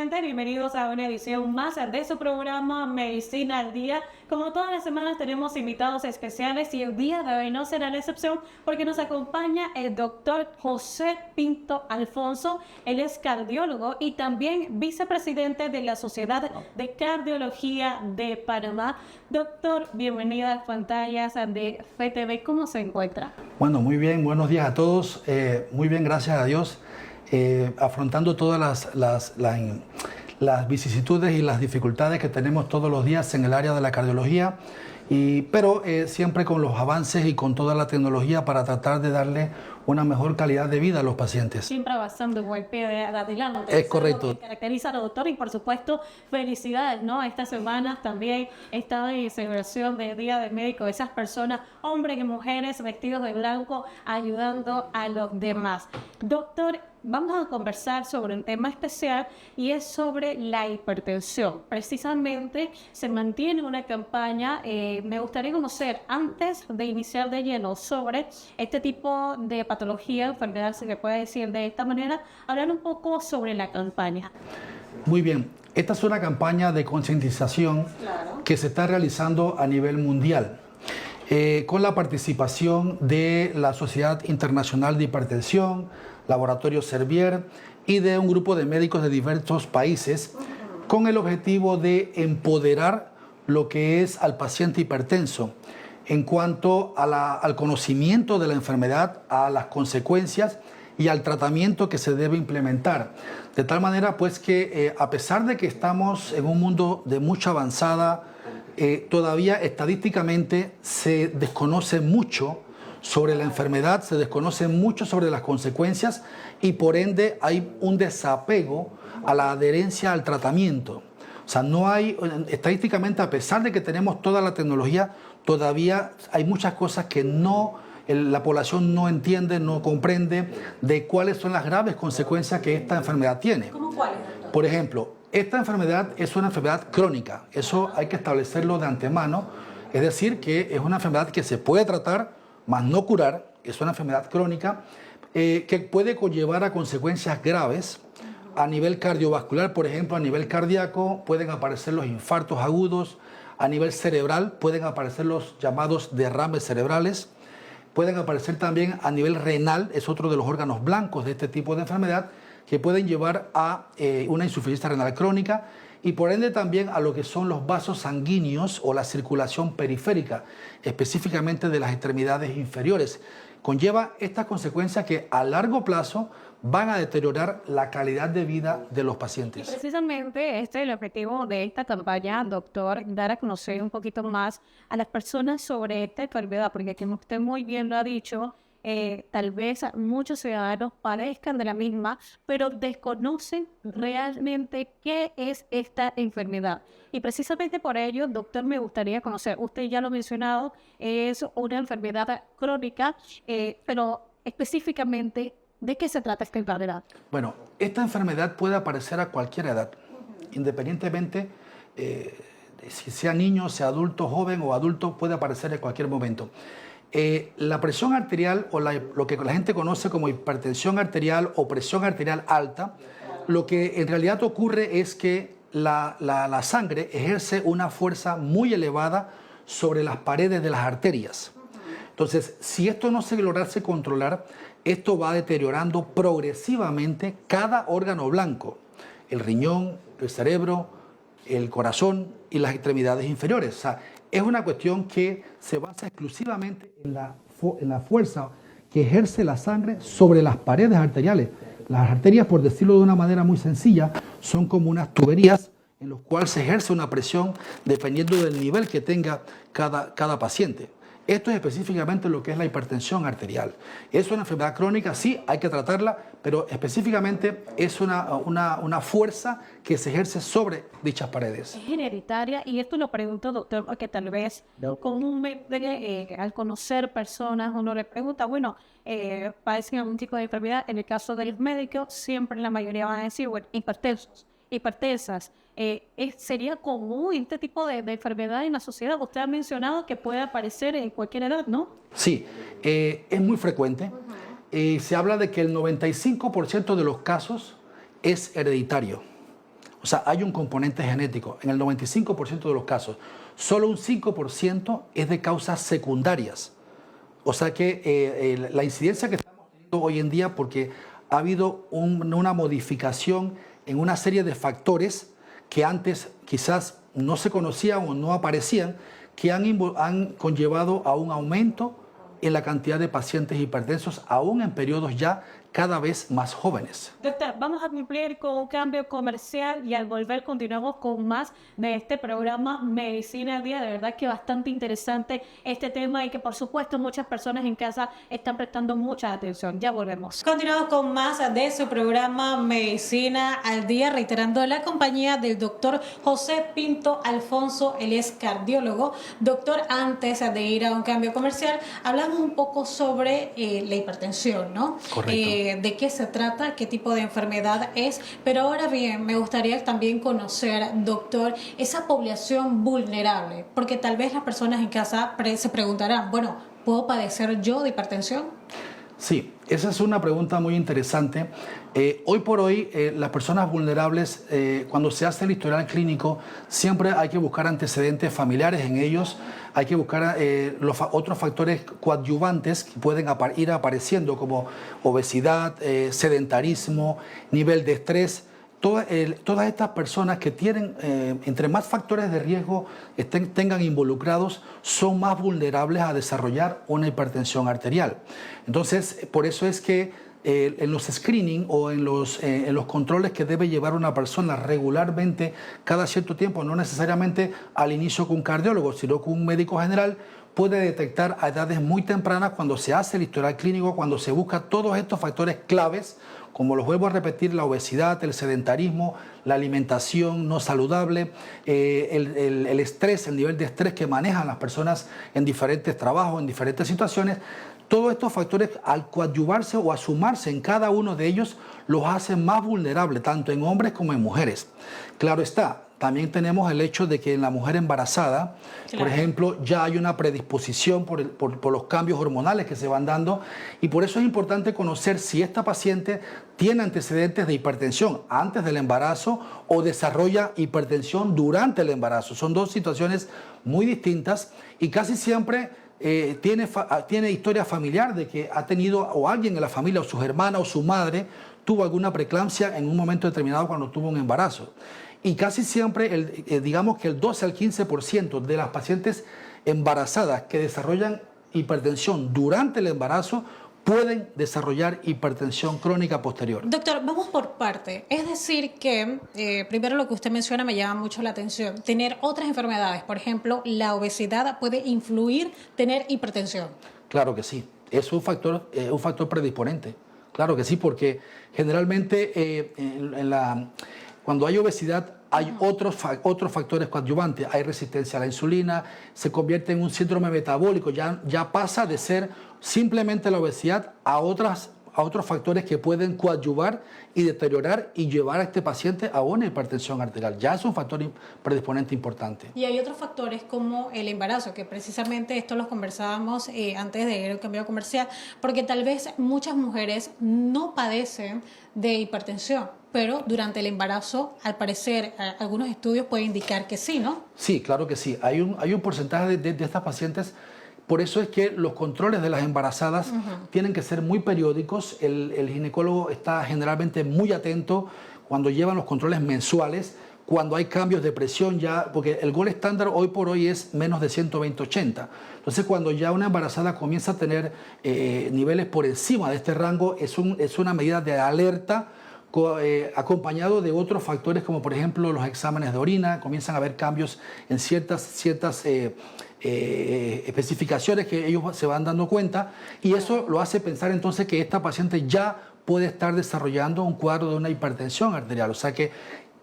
televidentes, bienvenidos a una edición más de su programa Medicina al Día. Como todas las semanas tenemos invitados especiales y el día de hoy no será la excepción porque nos acompaña el doctor José Pinto Alfonso. Él es cardiólogo y también vicepresidente de la Sociedad de Cardiología de Panamá. Doctor, bienvenido a las pantallas de FTV. ¿Cómo se encuentra? Bueno, muy bien, buenos días a todos. Muy bien, gracias a Dios. Afrontando todas las vicisitudes y las dificultades que tenemos todos los días en el área de la cardiología, pero siempre con los avances y con toda la tecnología para tratar de darle una mejor calidad de vida a los pacientes. Siempre avanzando buen pie de adelante. Es correcto. Lo que caracteriza al doctor y por supuesto felicidades, ¿no? Estas semanas también esta celebración de Día del Médico, esas personas, hombres y mujeres vestidos de blanco, ayudando a los demás. Doctor, vamos a conversar sobre un tema especial y es sobre la hipertensión. Precisamente se mantiene una campaña, me gustaría conocer, antes de iniciar de lleno sobre este tipo de patología, enfermedad, se le puede decir de esta manera, hablar un poco sobre la campaña. Muy bien, esta es una campaña de concientización que se está realizando a nivel mundial. Con la participación de la Sociedad Internacional de Hipertensión, Laboratorio Servier y de un grupo de médicos de diversos países con el objetivo de empoderar lo que es al paciente hipertenso en cuanto al conocimiento de la enfermedad, a las consecuencias y al tratamiento que se debe implementar. De tal manera pues que a pesar de que estamos en un mundo de mucha avanzada, todavía estadísticamente se desconoce mucho sobre la enfermedad, se desconoce mucho sobre las consecuencias y por ende hay un desapego a la adherencia al tratamiento. O sea, no hay, estadísticamente, a pesar de que tenemos toda la tecnología, todavía hay muchas cosas que la población no entiende, no comprende de cuáles son las graves consecuencias que esta enfermedad tiene. ¿Cómo cuáles? Por ejemplo, esta enfermedad es una enfermedad crónica, eso hay que establecerlo de antemano, es decir, que es una enfermedad que se puede tratar, más no curar, es una enfermedad crónica que puede conllevar a consecuencias graves a nivel cardiovascular, por ejemplo, a nivel cardíaco pueden aparecer los infartos agudos, a nivel cerebral pueden aparecer los llamados derrames cerebrales, pueden aparecer también a nivel renal, es otro de los órganos blancos de este tipo de enfermedad, que pueden llevar a una insuficiencia renal crónica y por ende también a lo que son los vasos sanguíneos o la circulación periférica, específicamente de las extremidades inferiores. Conlleva estas consecuencias que a largo plazo van a deteriorar la calidad de vida de los pacientes. Y precisamente este es el objetivo de esta campaña, doctor, dar a conocer un poquito más a las personas sobre esta enfermedad, porque como usted muy bien lo ha dicho, tal vez muchos ciudadanos padezcan de la misma, pero desconocen realmente qué es esta enfermedad. Y precisamente por ello, doctor, me gustaría conocer, usted ya lo ha mencionado, es una enfermedad crónica, pero específicamente, ¿de qué se trata esta enfermedad? Bueno, esta enfermedad puede aparecer a cualquier edad, independientemente si sea niño, sea adulto, joven o adulto, puede aparecer en cualquier momento. La presión arterial o lo que la gente conoce como hipertensión arterial o presión arterial alta, lo que en realidad ocurre es que la sangre ejerce una fuerza muy elevada sobre las paredes de las arterias. Entonces, si esto no se lograse controlar, esto va deteriorando progresivamente cada órgano blanco, el riñón, el cerebro, el corazón y las extremidades inferiores. O sea, es una cuestión que se basa exclusivamente en la fuerza que ejerce la sangre sobre las paredes arteriales. Las arterias, por decirlo de una manera muy sencilla, son como unas tuberías en las cuales se ejerce una presión dependiendo del nivel que tenga cada paciente. Esto es específicamente lo que es la hipertensión arterial. Es una enfermedad crónica, sí, hay que tratarla, pero específicamente es una fuerza que se ejerce sobre dichas paredes. Es hereditaria y esto lo pregunto, doctor, porque tal vez comúnmente al conocer personas uno le pregunta, bueno, padecen algún tipo de enfermedad. En el caso de los médicos, siempre la mayoría van a decir, bueno, hipertensas. ¿Sería común este tipo de enfermedad en la sociedad? Usted ha mencionado que puede aparecer en cualquier edad, ¿no? Sí, es muy frecuente. Se habla de que el 95% de los casos es hereditario. O O sea, hay un componente genético. En el 95% de los casos, solo un 5% es de causas secundarias. O sea que la incidencia que estamos teniendo hoy en día, porque ha habido una modificación en una serie de factores que antes quizás no se conocían o no aparecían, que han conllevado a un aumento en la cantidad de pacientes hipertensos, aún en periodos ya cada vez más jóvenes. Doctor, vamos a cumplir con un cambio comercial y al volver continuamos con más de este programa Medicina al Día. De verdad que bastante interesante este tema y que por supuesto muchas personas en casa están prestando mucha atención. Ya volvemos. Continuamos con más de su programa Medicina al Día, reiterando la compañía del doctor José Pinto Alfonso, él es cardiólogo. Doctor, antes de ir a un cambio comercial, hablamos un poco sobre la hipertensión, ¿no? Correcto. De qué se trata, qué tipo de enfermedad es, pero ahora bien, me gustaría también conocer, doctor, esa población vulnerable, porque tal vez las personas en casa se preguntarán, bueno, ¿puedo padecer yo de hipertensión? Sí, esa es una pregunta muy interesante. Hoy por hoy, las personas vulnerables, cuando se hace el historial clínico, siempre hay que buscar antecedentes familiares en ellos, hay que buscar otros factores coadyuvantes que pueden ir apareciendo, como obesidad, sedentarismo, nivel de estrés. Todas estas personas que tienen, entre más factores de riesgo tengan involucrados, son más vulnerables a desarrollar una hipertensión arterial. Entonces, por eso es que en los screening o en los controles que debe llevar una persona regularmente cada cierto tiempo, no necesariamente al inicio con un cardiólogo, sino con un médico general, puede detectar a edades muy tempranas cuando se hace el historial clínico, cuando se busca todos estos factores claves, como los vuelvo a repetir, la obesidad, el sedentarismo, la alimentación no saludable, el estrés, el nivel de estrés que manejan las personas en diferentes trabajos, en diferentes situaciones. Todos estos factores, al coadyuvarse o a sumarse en cada uno de ellos, los hacen más vulnerables, tanto en hombres como en mujeres. Claro está, también tenemos el hecho de que en la mujer embarazada, claro, por ejemplo, ya hay una predisposición por los cambios hormonales que se van dando, y por eso es importante conocer si esta paciente tiene antecedentes de hipertensión antes del embarazo o desarrolla hipertensión durante el embarazo. Son dos situaciones muy distintas y casi siempre tiene historia familiar de que ha tenido o alguien en la familia o sus hermanas o su madre tuvo alguna preeclampsia en un momento determinado cuando tuvo un embarazo. Y casi siempre, digamos que el 12 al 15% de las pacientes embarazadas que desarrollan hipertensión durante el embarazo pueden desarrollar hipertensión crónica posterior. Doctor, vamos por parte. Es decir que, primero lo que usted menciona me llama mucho la atención. Tener otras enfermedades, por ejemplo, la obesidad puede influir tener hipertensión. Claro que sí. Es un factor predisponente. Claro que sí, porque generalmente cuando hay obesidad hay otros factores coadyuvantes. Hay resistencia a la insulina, se convierte en un síndrome metabólico, ya pasa de ser simplemente la obesidad a otros factores que pueden coadyuvar y deteriorar y llevar a este paciente a una hipertensión arterial. Ya es un factor predisponente importante. Y hay otros factores como el embarazo, que precisamente esto los conversábamos antes de ir al cambio comercial, porque tal vez muchas mujeres no padecen de hipertensión, pero durante el embarazo, al parecer, algunos estudios pueden indicar que sí, ¿no? Sí, claro que sí. Hay un porcentaje de estas pacientes. Por eso es que los controles de las embarazadas tienen que ser muy periódicos. El ginecólogo está generalmente muy atento cuando llevan los controles mensuales, cuando hay cambios de presión ya, porque el gol estándar hoy por hoy es menos de 120/80. Entonces, cuando ya una embarazada comienza a tener niveles por encima de este rango, es una medida de alerta acompañado de otros factores como por ejemplo los exámenes de orina. Comienzan a haber cambios en ciertas especificaciones que ellos se van dando cuenta, y eso lo hace pensar entonces que esta paciente ya puede estar desarrollando un cuadro de una hipertensión arterial. O sea que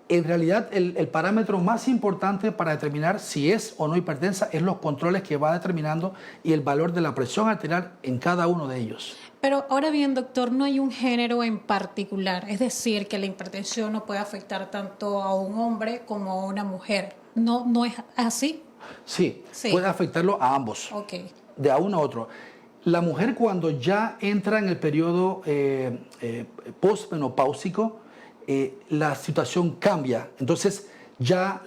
en realidad el parámetro más importante para determinar si es o no hipertensa es los controles que va determinando y el valor de la presión arterial en cada uno de ellos. Pero ahora bien, doctor, no hay un género en particular, es decir, que la hipertensión no puede afectar tanto a un hombre como a una mujer. ¿No es así? Sí, puede afectarlo a ambos, de a uno a otro. La mujer, cuando ya entra en el periodo postmenopáusico, la situación cambia. Entonces ya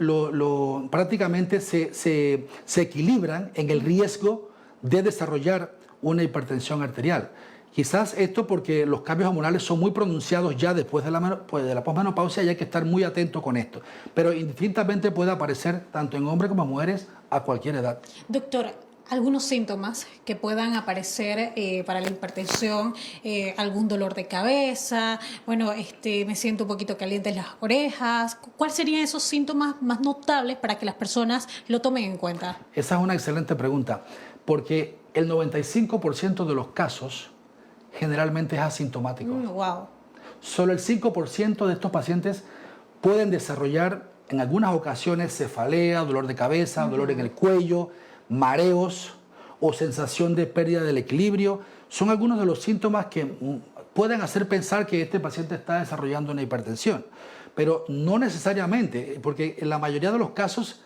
prácticamente se equilibran en el riesgo de desarrollar una hipertensión arterial. Quizás esto porque los cambios hormonales son muy pronunciados ya después de la posmenopausia y hay que estar muy atento con esto. Pero indistintamente puede aparecer tanto en hombres como en mujeres a cualquier edad. Doctor, algunos síntomas que puedan aparecer para la hipertensión, algún dolor de cabeza, bueno, me siento un poquito caliente en las orejas. ¿Cuáles serían esos síntomas más notables para que las personas lo tomen en cuenta? Esa es una excelente pregunta, porque el 95% de los casos generalmente es asintomático. Wow. Solo el 5% de estos pacientes pueden desarrollar en algunas ocasiones cefalea, dolor de cabeza, dolor en el cuello, mareos o sensación de pérdida del equilibrio. Son algunos de los síntomas que pueden hacer pensar que este paciente está desarrollando una hipertensión, pero no necesariamente, porque en la mayoría de los casos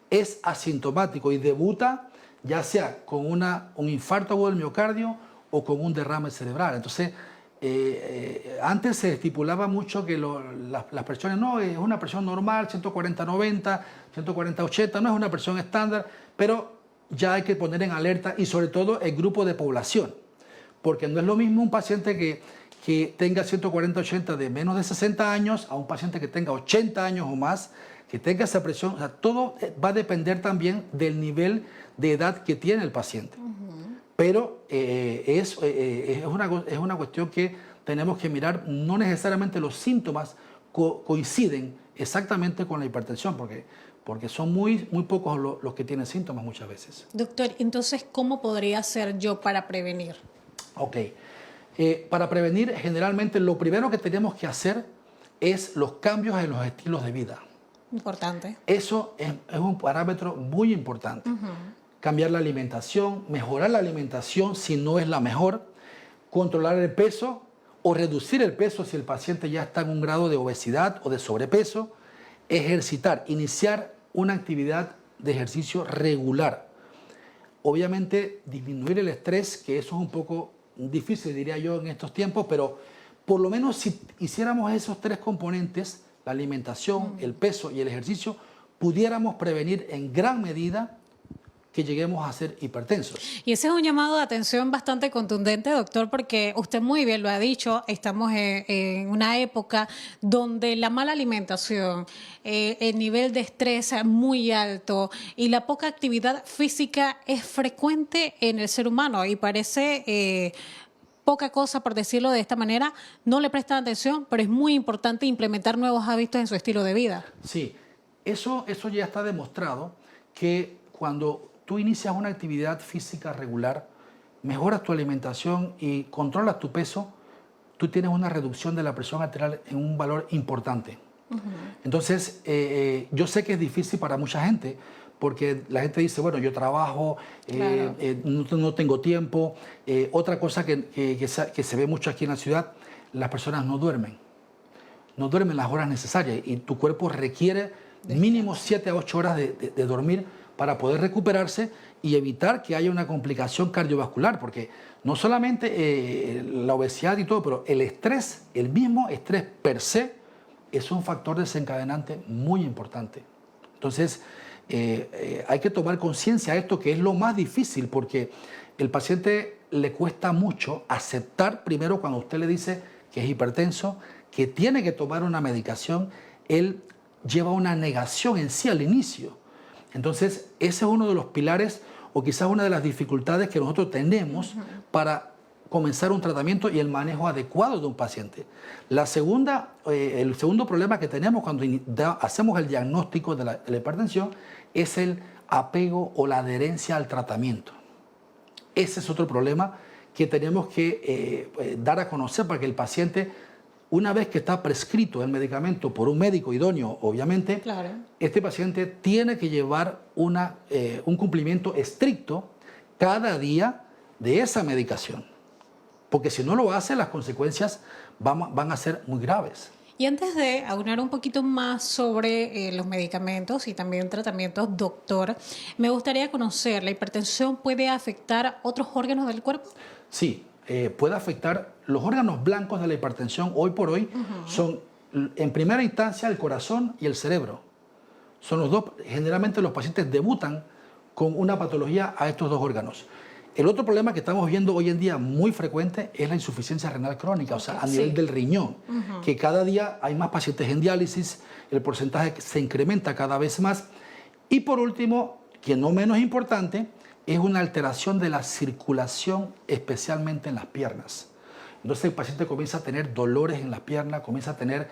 es asintomático y debuta ya sea con un infarto agudo del miocardio o con un derrame cerebral. Entonces, antes se estipulaba mucho que las presiones, no, es una presión normal, 140-90, 140-80, no es una presión estándar, pero ya hay que poner en alerta y sobre todo el grupo de población, porque no es lo mismo un paciente que tenga 140-80 de menos de 60 años a un paciente que tenga 80 años o más, que tenga esa presión. O sea, todo va a depender también del nivel de edad que tiene el paciente. Pero es una cuestión que tenemos que mirar. No necesariamente los síntomas coinciden exactamente con la hipertensión, porque son muy pocos los que tienen síntomas muchas veces. Doctor, entonces, ¿cómo podría hacer yo para prevenir? Ok. Para prevenir, generalmente lo primero que tenemos que hacer es los cambios en los estilos de vida. Importante. Eso es un parámetro muy importante. Cambiar la alimentación, mejorar la alimentación si no es la mejor, controlar el peso o reducir el peso si el paciente ya está en un grado de obesidad o de sobrepeso, ejercitar, iniciar una actividad de ejercicio regular. Obviamente disminuir el estrés, que eso es un poco difícil, diría yo, en estos tiempos, pero por lo menos si hiciéramos esos tres componentes, la alimentación, el peso y el ejercicio, pudiéramos prevenir en gran medida que lleguemos a ser hipertensos. Y ese es un llamado de atención bastante contundente, doctor, porque usted muy bien lo ha dicho, estamos en una época donde la mala alimentación, el nivel de estrés es muy alto y la poca actividad física es frecuente en el ser humano y parece poca cosa, por decirlo de esta manera, no le prestan atención, pero es muy importante implementar nuevos hábitos en su estilo de vida. Sí, eso ya está demostrado que cuando tú inicias una actividad física regular, mejoras tu alimentación y controlas tu peso, tú tienes una reducción de la presión arterial en un valor importante. Entonces, yo sé que es difícil para mucha gente, porque la gente dice, bueno, yo trabajo, Claro. no tengo tiempo. Otra cosa que se ve mucho aquí en la ciudad, las personas no duermen las horas necesarias y tu cuerpo requiere mínimo 7 a 8 horas de dormir para poder recuperarse y evitar que haya una complicación cardiovascular, porque no solamente la obesidad y todo, pero el estrés, el mismo estrés per se, es un factor desencadenante muy importante. Entonces, hay que tomar conciencia de esto, que es lo más difícil, porque el paciente le cuesta mucho aceptar, primero cuando usted le dice que es hipertenso, que tiene que tomar una medicación, él lleva una negación en sí al inicio. Entonces, ese es uno de los pilares o quizás una de las dificultades que nosotros tenemos para comenzar un tratamiento y el manejo adecuado de un paciente. El segundo problema que tenemos cuando hacemos el diagnóstico de la hipertensión es el apego o la adherencia al tratamiento. Ese es otro problema que tenemos que dar a conocer para que el paciente, una vez que está prescrito el medicamento por un médico idóneo, obviamente, Claro. este paciente tiene que llevar un cumplimiento estricto cada día de esa medicación. Porque si no lo hace, las consecuencias van a ser muy graves. Y antes de aunar un poquito más sobre los medicamentos y también tratamientos, doctor, me gustaría conocer, ¿la hipertensión puede afectar otros órganos del cuerpo? Sí, puede afectar los órganos blancos de la hipertensión. Hoy por hoy son en primera instancia el corazón y el cerebro. Son los dos, generalmente los pacientes debutan con una patología a estos dos órganos. El otro problema que estamos viendo hoy en día muy frecuente es la insuficiencia renal crónica, o sea, a nivel del riñón, que cada día hay más pacientes en diálisis, el porcentaje se incrementa cada vez más. Y por último, que no menos importante, es una alteración de la circulación, especialmente en las piernas. Entonces el paciente comienza a tener dolores en las piernas, comienza a tener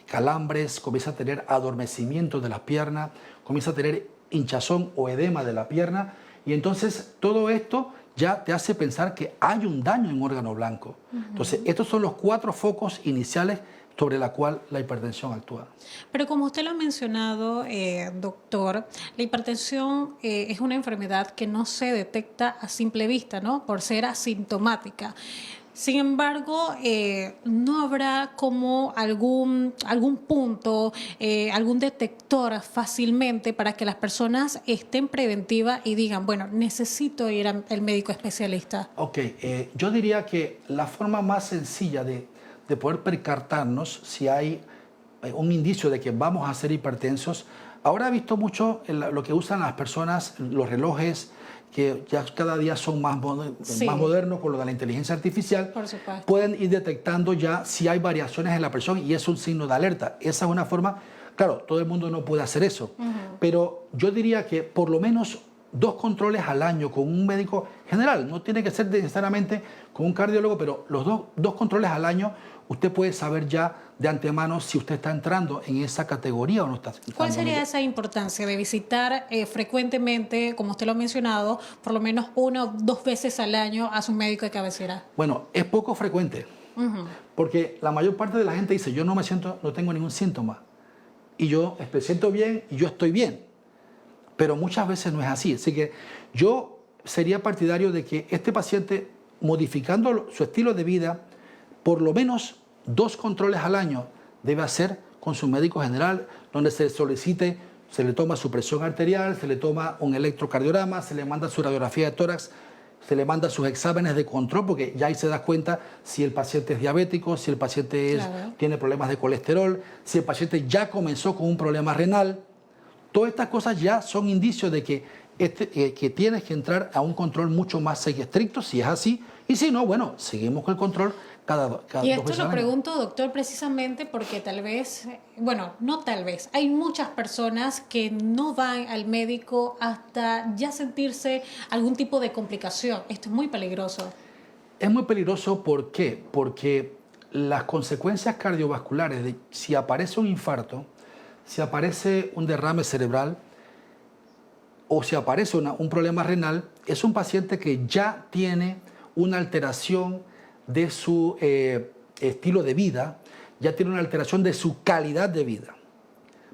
calambres, comienza a tener adormecimiento de las piernas, comienza a tener hinchazón o edema de la pierna, y entonces todo esto ya te hace pensar que hay un daño en órgano blanco. Entonces, estos son los 4 focos iniciales sobre la cual la hipertensión actúa. Pero como usted lo ha mencionado, doctor, la hipertensión es una enfermedad que no se detecta a simple vista, ¿no? Por ser asintomática. Sin embargo, ¿no habrá como algún punto, algún detector fácilmente para que las personas estén preventivas y digan, bueno, necesito ir al médico especialista? Ok, yo diría que la forma más sencilla de poder percatarnos si hay un indicio de que vamos a ser hipertensos, ahora he visto mucho lo que usan las personas, los relojes, que ya cada día son más modernos con lo de la inteligencia artificial. Por supuesto. Pueden ir detectando ya si hay variaciones en la presión y es un signo de alerta. Esa es una forma, claro, todo el mundo no puede hacer eso, pero yo diría que por lo menos 2 controles al año con un médico general, no tiene que ser necesariamente con un cardiólogo, pero los dos controles al año, usted puede saber ya de antemano si usted está entrando en esa categoría o no está. ¿Cuál sería esa importancia de visitar frecuentemente, como usted lo ha mencionado, por lo menos 1 o 2 veces al año a su médico de cabecera? Bueno, es poco frecuente, porque la mayor parte de la gente dice, yo no me siento, no tengo ningún síntoma, y yo me siento bien y yo estoy bien, pero muchas veces no es así. Así que yo sería partidario de que este paciente, modificando su estilo de vida, por lo menos 2 controles al año debe hacer con su médico general, donde se solicite, se le toma su presión arterial, se le toma un electrocardiograma, se le manda su radiografía de tórax, se le manda sus exámenes de control, porque ya ahí se da cuenta si el paciente es diabético, si el paciente tiene problemas de colesterol, si el paciente ya comenzó con un problema renal. Todas estas cosas ya son indicios de que tienes que entrar a un control mucho más estricto, si es así, y si no, bueno, seguimos con el control cada 2 veces al año. Y esto lo pregunto, doctor, precisamente porque tal vez, bueno, no tal vez, hay muchas personas que no van al médico hasta ya sentirse algún tipo de complicación. Esto es muy peligroso. Es muy peligroso, ¿por qué? Porque las consecuencias cardiovasculares de si aparece un infarto, si aparece un derrame cerebral o si aparece un problema renal, es un paciente que ya tiene una alteración de su estilo de vida, ya tiene una alteración de su calidad de vida.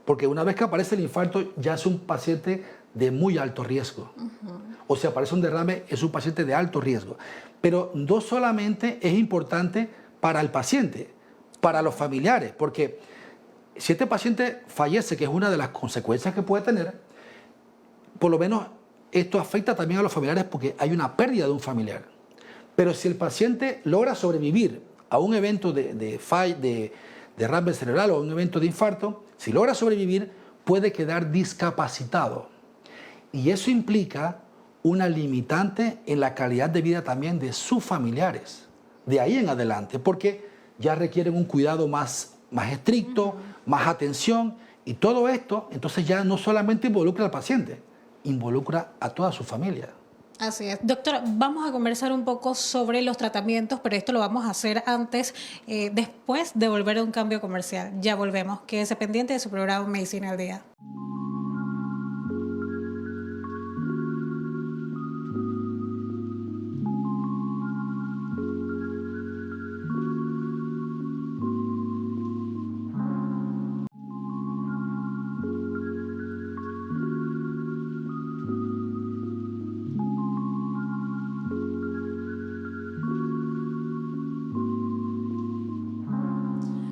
Porque una vez que aparece el infarto, ya es un paciente de muy alto riesgo. O si aparece un derrame, es un paciente de alto riesgo. Pero no solamente es importante para el paciente, para los familiares, porque si este paciente fallece, que es una de las consecuencias que puede tener, por lo menos esto afecta también a los familiares porque hay una pérdida de un familiar. Pero si el paciente logra sobrevivir a un evento de derrame cerebral o un evento de infarto, si logra sobrevivir, puede quedar discapacitado. Y eso implica una limitante en la calidad de vida también de sus familiares, de ahí en adelante, porque ya requieren un cuidado más estricto, más atención, y todo esto entonces ya no solamente involucra al paciente, involucra a toda su familia. Así es. Doctora, vamos a conversar un poco sobre los tratamientos, pero esto lo vamos a hacer antes, después de volver a un cambio comercial. Ya volvemos. Quédese pendiente de su programa Medicina al Día.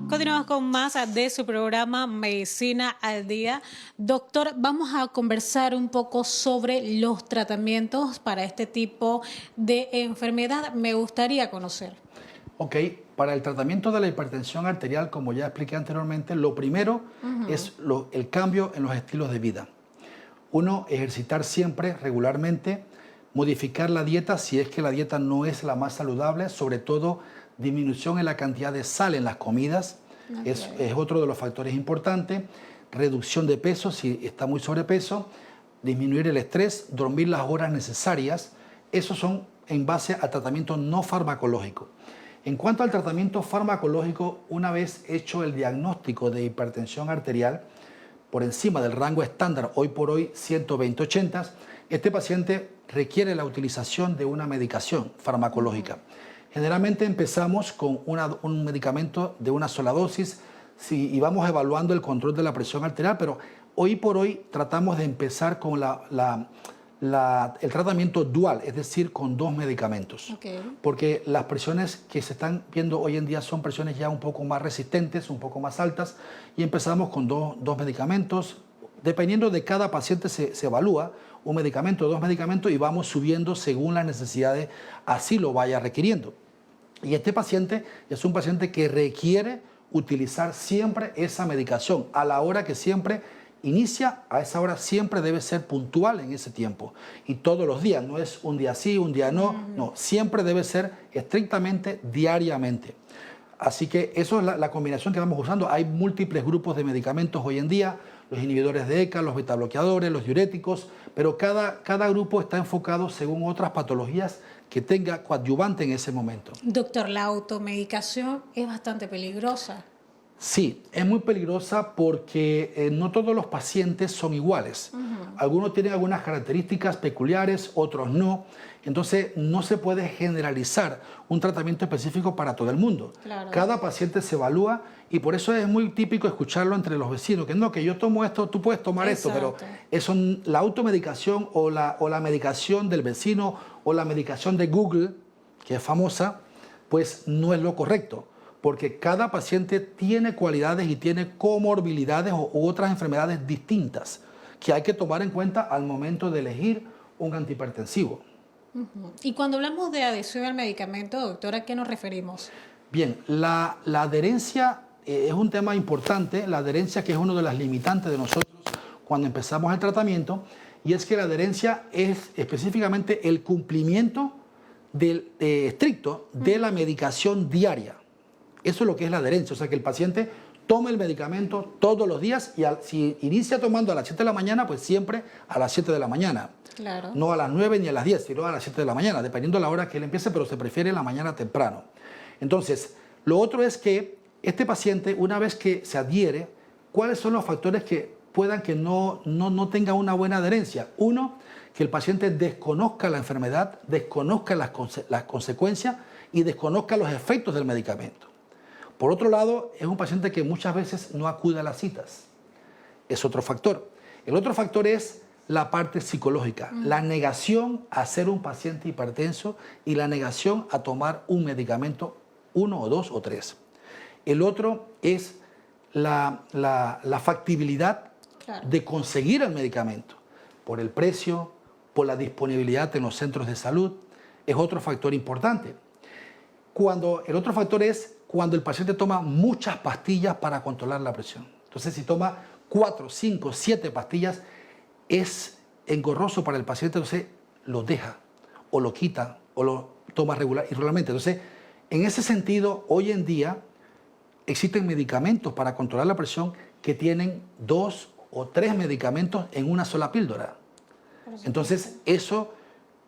Continuamos con más de su programa Medicina al Día. Doctor, vamos a conversar un poco sobre los tratamientos para este tipo de enfermedad. Me gustaría conocer. Ok, Para el tratamiento de la hipertensión arterial, como ya expliqué anteriormente, lo primero es el cambio en los estilos de vida. Uno, ejercitar siempre, regularmente, modificar la dieta si es que la dieta no es la más saludable, sobre todo disminución en la cantidad de sal en las comidas, es otro de los factores importantes, reducción de peso si está muy sobrepeso, disminuir el estrés, dormir las horas necesarias, esos son en base al tratamiento no farmacológico. En cuanto al tratamiento farmacológico, una vez hecho el diagnóstico de hipertensión arterial, por encima del rango estándar, hoy por hoy 120/80, este paciente requiere la utilización de una medicación farmacológica. Generalmente empezamos con un medicamento de una sola dosis y vamos evaluando el control de la presión arterial, pero hoy por hoy tratamos de empezar con el tratamiento dual, es decir, con 2 medicamentos. Porque las presiones que se están viendo hoy en día son presiones ya un poco más resistentes, un poco más altas, y empezamos con dos medicamentos. Dependiendo de cada paciente se evalúa un medicamento o 2 medicamentos y vamos subiendo según las necesidades, así lo vaya requiriendo. Y este paciente es un paciente que requiere utilizar siempre esa medicación a la hora que siempre inicia, a esa hora siempre debe ser puntual en ese tiempo y todos los días, no es un día sí, un día no, no, siempre debe ser estrictamente diariamente. Así que eso es la combinación que vamos usando. Hay múltiples grupos de medicamentos hoy en día, los inhibidores de ECA, los betabloqueadores, los diuréticos, pero cada grupo está enfocado según otras patologías que tenga coadyuvante en ese momento. Doctor, la automedicación es bastante peligrosa. Sí, es muy peligrosa porque no todos los pacientes son iguales. Algunos tienen algunas características peculiares, otros no. Entonces, no se puede generalizar un tratamiento específico para todo el mundo. Claro. Cada paciente se evalúa y por eso es muy típico escucharlo entre los vecinos, que no, que yo tomo esto, tú puedes tomar esto, pero eso, la automedicación o la medicación del vecino o la medicación de Google, que es famosa, pues no es lo correcto. Porque cada paciente tiene cualidades y tiene comorbilidades u otras enfermedades distintas que hay que tomar en cuenta al momento de elegir un antihipertensivo. Y cuando hablamos de adhesión al medicamento, doctor, ¿a qué nos referimos? Bien, la adherencia es un tema importante, la adherencia que es uno de las limitantes de nosotros cuando empezamos el tratamiento, y es que la adherencia es específicamente el cumplimiento estricto de la medicación diaria. Eso es lo que es la adherencia, o sea que el paciente tome el medicamento todos los días y si inicia tomando a las 7 de la mañana, pues siempre a las 7 de la mañana. Claro. No a las 9 ni a las 10, sino a las 7 de la mañana, dependiendo de la hora que él empiece, pero se prefiere en la mañana temprano. Entonces, lo otro es que este paciente, una vez que se adhiere, ¿cuáles son los factores que puedan que no tenga una buena adherencia? Uno, que el paciente desconozca la enfermedad, desconozca las consecuencias y desconozca los efectos del medicamento. Por otro lado, es un paciente que muchas veces no acude a las citas. Es otro factor. El otro factor es la parte psicológica, la negación a ser un paciente hipertenso y la negación a tomar un medicamento, 1 o 2 o 3. El otro es la factibilidad de conseguir el medicamento por el precio, por la disponibilidad en los centros de salud. Es otro factor importante. El otro factor es cuando el paciente toma muchas pastillas para controlar la presión. Entonces, si toma 4, 5, 7 pastillas, es engorroso para el paciente, entonces lo deja, o lo quita, o lo toma regularmente. Entonces, en ese sentido, hoy en día existen medicamentos para controlar la presión que tienen 2 o 3 medicamentos en una sola píldora. Entonces, eso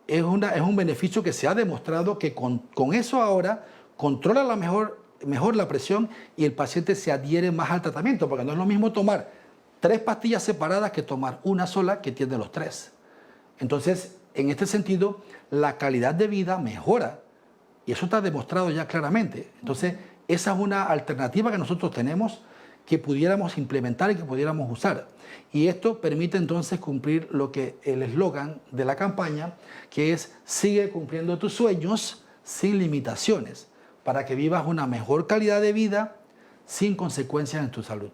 es un beneficio que se ha demostrado que con eso ahora controla mejor la presión y el paciente se adhiere más al tratamiento, porque no es lo mismo tomar 3 pastillas separadas que tomar una sola que tiene los 3. Entonces, en este sentido, la calidad de vida mejora y eso está demostrado ya claramente. Entonces, esa es una alternativa que nosotros tenemos que pudiéramos implementar y que pudiéramos usar. Y esto permite entonces cumplir lo que el eslogan de la campaña, que es sigue cumpliendo tus sueños sin limitaciones, para que vivas una mejor calidad de vida sin consecuencias en tu salud.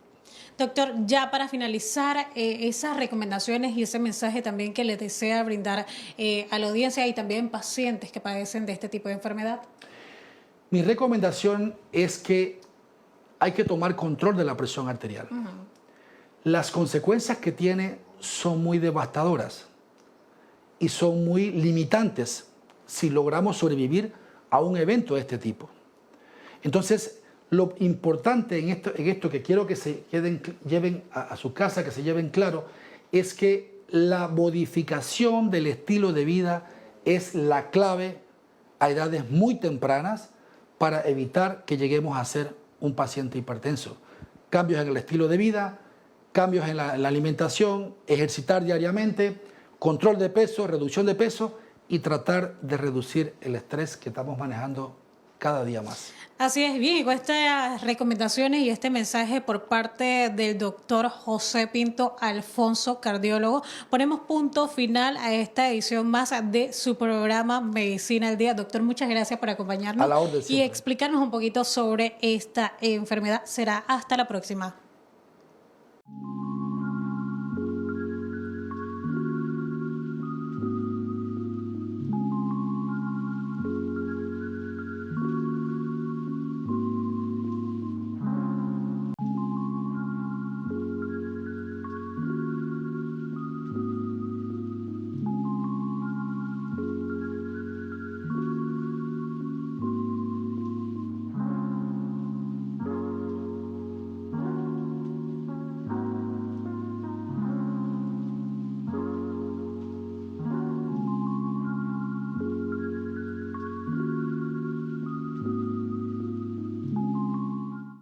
Doctor, ya para finalizar, esas recomendaciones y ese mensaje también que les desea brindar a la audiencia y también pacientes que padecen de este tipo de enfermedad. Mi recomendación es que hay que tomar control de la presión arterial. Las consecuencias que tiene son muy devastadoras y son muy limitantes si logramos sobrevivir a un evento de este tipo. Entonces, lo importante en esto que quiero que se lleven a su casa, que se lleven claro, es que la modificación del estilo de vida es la clave a edades muy tempranas para evitar que lleguemos a ser un paciente hipertenso. Cambios en el estilo de vida, cambios en la alimentación, ejercitar diariamente, control de peso, reducción de peso y tratar de reducir el estrés que estamos manejando cada día más. Así es, bien, y con estas recomendaciones y este mensaje por parte del doctor José Pinto Alfonso, cardiólogo, ponemos punto final a esta edición más de su programa Medicina al Día. Doctor, muchas gracias por acompañarnos A la orden y siempre. explicarnos un poquito sobre esta enfermedad. Será hasta la próxima.